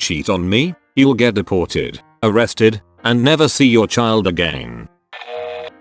cheat on me, you'll get deported, arrested, and never see your child again.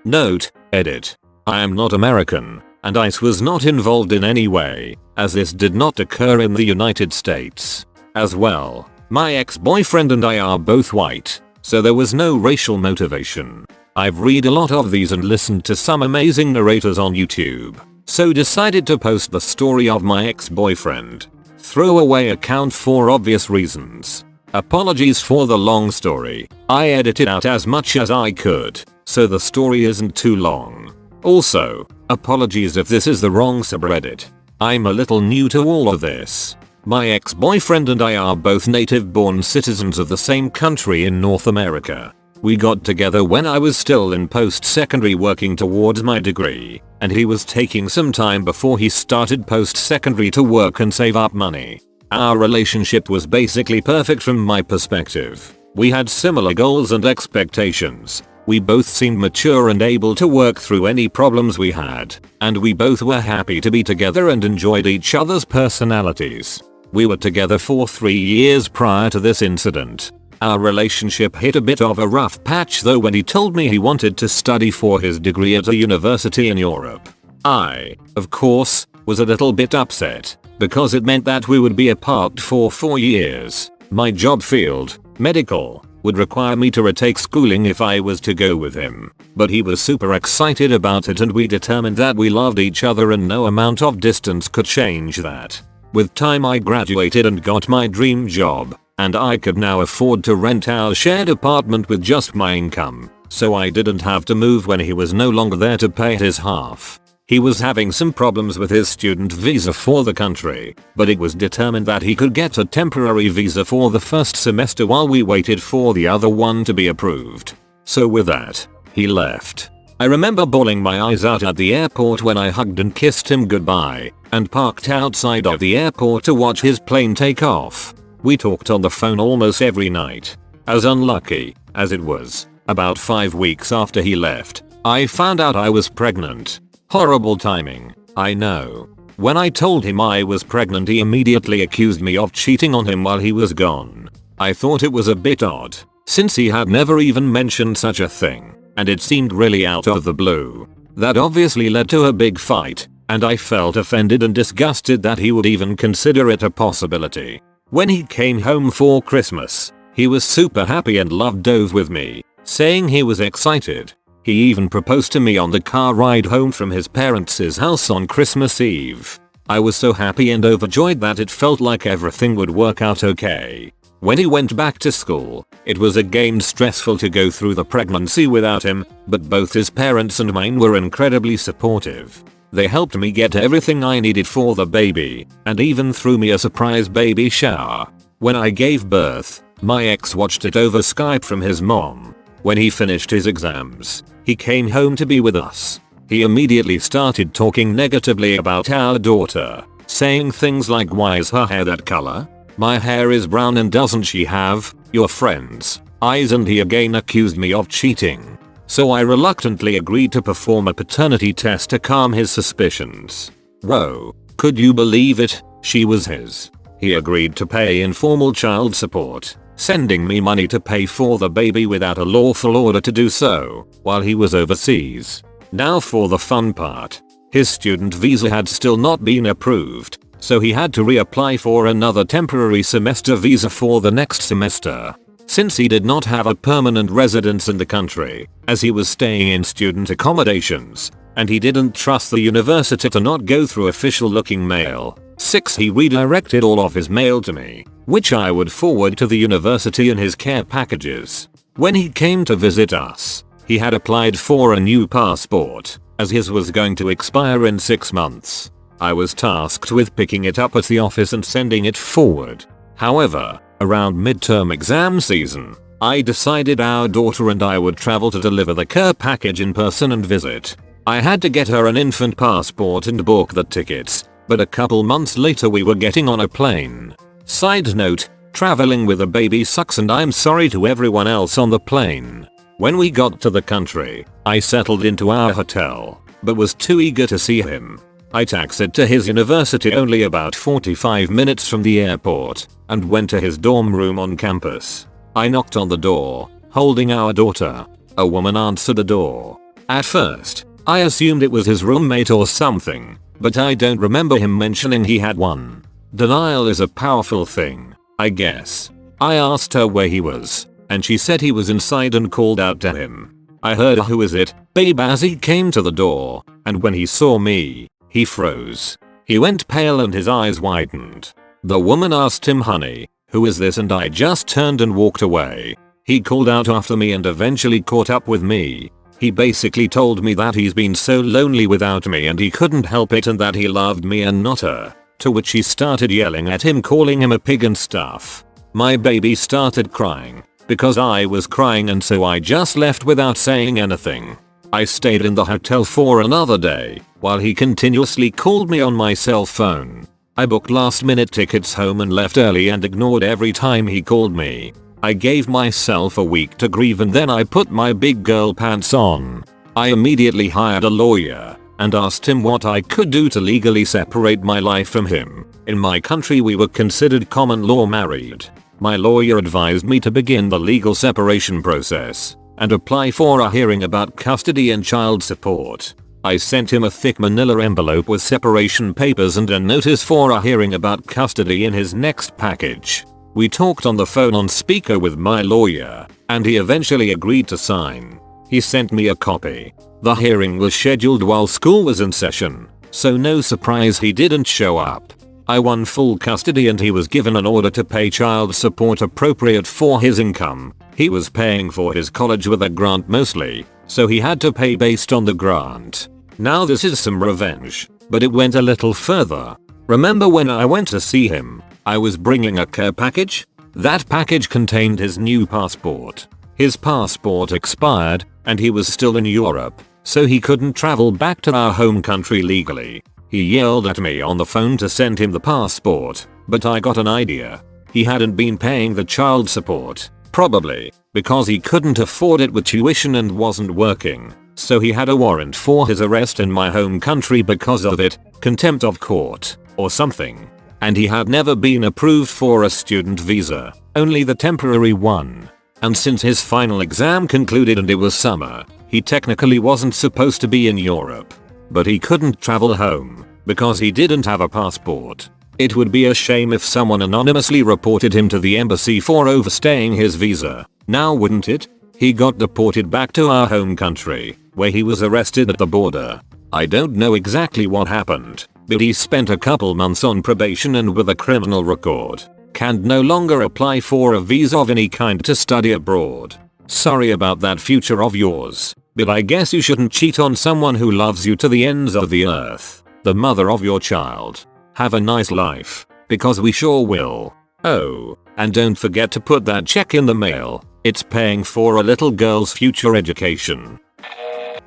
Note, edit. I am not American, and ICE was not involved in any way, as this did not occur in the United States. As well, my ex-boyfriend and I are both white, so there was no racial motivation. I've read a lot of these and listened to some amazing narrators on YouTube, so decided to post the story of my ex-boyfriend. Throwaway account for obvious reasons. Apologies for the long story. I edited out as much as I could, so the story isn't too long. Also, apologies if this is the wrong subreddit. I'm a little new to all of this. My ex-boyfriend and I are both native-born citizens of the same country in North America. We got together when I was still in post-secondary working towards my degree, and he was taking some time before he started post-secondary to work and save up money. Our relationship was basically perfect from my perspective. We had similar goals and expectations. We both seemed mature and able to work through any problems we had, and we both were happy to be together and enjoyed each other's personalities. We were together for 3 years prior to this incident. Our relationship hit a bit of a rough patch though when he told me he wanted to study for his degree at a university in Europe. I, of course, was a little bit upset, because it meant that we would be apart for 4 years. My job field, medical, would require me to retake schooling if I was to go with him. But he was super excited about it and we determined that we loved each other and no amount of distance could change that. With time I graduated and got my dream job, and I could now afford to rent our shared apartment with just my income, so I didn't have to move when he was no longer there to pay his half. He was having some problems with his student visa for the country, but it was determined that he could get a temporary visa for the first semester while we waited for the other one to be approved. So with that, he left. I remember bawling my eyes out at the airport when I hugged and kissed him goodbye, and parked outside of the airport to watch his plane take off. We talked on the phone almost every night. As unlucky as it was, about 5 weeks after he left, I found out I was pregnant. Horrible timing, I know. When I told him I was pregnant he immediately accused me of cheating on him while he was gone. I thought it was a bit odd, since he had never even mentioned such a thing, and it seemed really out of the blue. That obviously led to a big fight, and I felt offended and disgusted that he would even consider it a possibility. When he came home for Christmas, he was super happy and love dove with me, saying he was excited. He even proposed to me on the car ride home from his parents' house on Christmas Eve. I was so happy and overjoyed that it felt like everything would work out okay. When he went back to school, it was again stressful to go through the pregnancy without him, but both his parents and mine were incredibly supportive. They helped me get everything I needed for the baby, and even threw me a surprise baby shower. When I gave birth, my ex watched it over Skype from his mom. When he finished his exams, he came home to be with us. He immediately started talking negatively about our daughter, saying things like, "Why is her hair that color? My hair is brown and doesn't she have your friends' eyes?" And he again accused me of cheating. So I reluctantly agreed to perform a paternity test to calm his suspicions. Whoa, could you believe it? She was his. He agreed to pay informal child support, sending me money to pay for the baby without a lawful order to do so, while he was overseas. Now for the fun part. His student visa had still not been approved, so he had to reapply for another temporary semester visa for the next semester. Since he did not have a permanent residence in the country, as he was staying in student accommodations, and he didn't trust the university to not go through official looking mail. 6. He redirected all of his mail to me, which I would forward to the university in his care packages. When he came to visit us, he had applied for a new passport, as his was going to expire in 6 months. I was tasked with picking it up at the office and sending it forward. However, around midterm exam season, I decided our daughter and I would travel to deliver the care package in person and visit. I had to get her an infant passport and book the tickets, but a couple months later we were getting on a plane. Side note, traveling with a baby sucks and I'm sorry to everyone else on the plane. When we got to the country, I settled into our hotel, but was too eager to see him. I taxied to his university, only about 45 minutes from the airport, and went to his dorm room on campus. I knocked on the door, holding our daughter. A woman answered the door. At first, I assumed it was his roommate or something, but I don't remember him mentioning he had one. Denial is a powerful thing, I guess. I asked her where he was, and she said he was inside and called out to him. I heard "Who is it, babe?" as he came to the door, and when he saw me, he froze. He went pale and his eyes widened. The woman asked him, "Honey, who is this?" and I just turned and walked away. He called out after me and eventually caught up with me. He basically told me that he's been so lonely without me and he couldn't help it and that he loved me and not her. To which she started yelling at him, calling him a pig and stuff. My baby started crying because I was crying, and so I just left without saying anything. I stayed in the hotel for another day while he continuously called me on my cell phone. I booked last minute tickets home and left early and ignored every time he called me. I gave myself a week to grieve and then I put my big girl pants on. I immediately hired a lawyer and asked him what I could do to legally separate my life from him. In my country we were considered common law married. My lawyer advised me to begin the legal separation process and apply for a hearing about custody and child support. I sent him a thick manila envelope with separation papers and a notice for a hearing about custody in his next package. We talked on the phone on speaker with my lawyer, and he eventually agreed to sign. He sent me a copy. The hearing was scheduled while school was in session, so no surprise he didn't show up. I won full custody and he was given an order to pay child support appropriate for his income. He was paying for his college with a grant mostly, so he had to pay based on the grant. Now this is some revenge, but it went a little further. Remember when I went to see him, I was bringing a care package? That package contained his new passport. His passport expired, and he was still in Europe, so he couldn't travel back to our home country legally. He yelled at me on the phone to send him the passport, but I got an idea. He hadn't been paying the child support, probably because he couldn't afford it with tuition and wasn't working, so he had a warrant for his arrest in my home country because of it, contempt of court, or something. And he had never been approved for a student visa, only the temporary one. And since his final exam concluded and it was summer, he technically wasn't supposed to be in Europe. But he couldn't travel home because he didn't have a passport. It would be a shame if someone anonymously reported him to the embassy for overstaying his visa, now wouldn't it? He got deported back to our home country, where he was arrested at the border. I don't know exactly what happened, but he spent a couple months on probation and with a criminal record. Can no longer apply for a visa of any kind to study abroad. Sorry about that future of yours, but I guess you shouldn't cheat on someone who loves you to the ends of the earth, the mother of your child. Have a nice life, because we sure will. Oh, and don't forget to put that check in the mail. It's paying for a little girl's future education.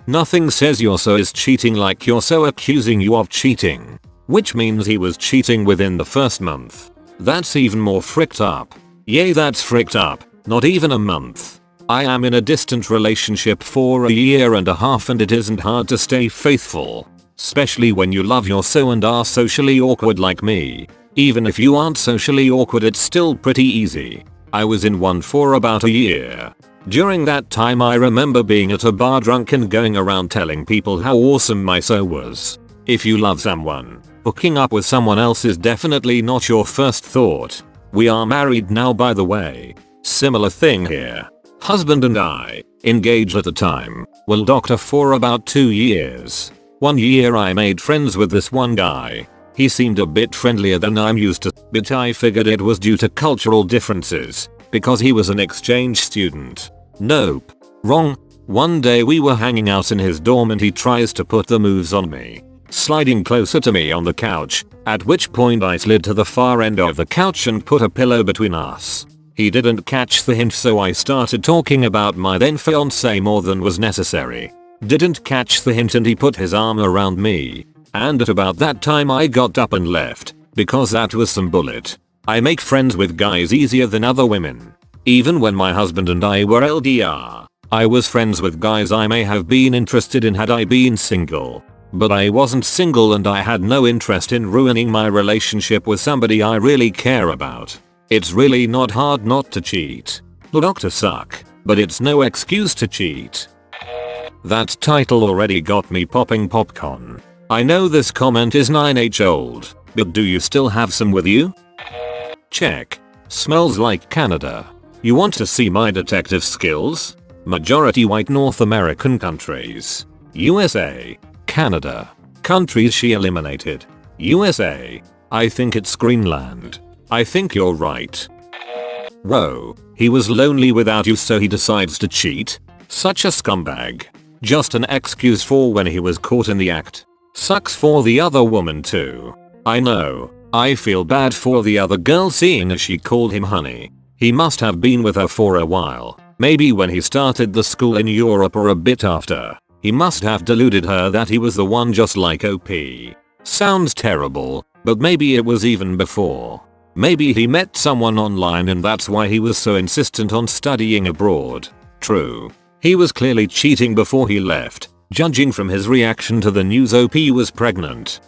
Nothing says you're so is cheating like you're so accusing you of cheating. Which means he was cheating within the first month. That's even more fricked up. Yay, that's fricked up, not even a month. I am in a distant relationship for a year and a half and it isn't hard to stay faithful. Especially when you love your so and are socially awkward like me. Even if you aren't socially awkward, it's still pretty easy. I was in one for about a year. During that time I remember being at a bar drunk and going around telling people how awesome my so was. If you love someone, hooking up with someone else is definitely not your first thought. We are married now, by the way. Similar thing here. Husband and I, engaged at the time, were doctor for about 2 years. 1 year I made friends with this one guy. He seemed a bit friendlier than I'm used to, but I figured it was due to cultural differences, because he was an exchange student. Nope. Wrong. One day we were hanging out in his dorm and he tries to put the moves on me, sliding closer to me on the couch, at which point I slid to the far end of the couch and put a pillow between us. He didn't catch the hint, so I started talking about my then fiancé more than was necessary. Didn't catch the hint and he put his arm around me. And at about that time I got up and left, because that was some bullet. I make friends with guys easier than other women. Even when my husband and I were LDR, I was friends with guys I may have been interested in had I been single. But I wasn't single and I had no interest in ruining my relationship with somebody I really care about. It's really not hard not to cheat. Look to suck, but it's no excuse to cheat. That title already got me popping popcorn. I know this comment is 9H old, but do you still have some with you? Check. Smells like Canada. You want to see my detective skills? Majority white North American countries. USA. Canada. Countries she eliminated. USA. I think it's Greenland. I think you're right. Whoa. He was lonely without you so he decides to cheat? Such a scumbag. Just an excuse for when he was caught in the act. Sucks for the other woman too. I know. I feel bad for the other girl seeing as she called him honey. He must have been with her for a while. Maybe when he started the school in Europe or a bit after. He must have deluded her that he was the one just like OP. Sounds terrible, but maybe it was even before. Maybe he met someone online and that's why he was so insistent on studying abroad. True. He was clearly cheating before he left, judging from his reaction to the news OP was pregnant.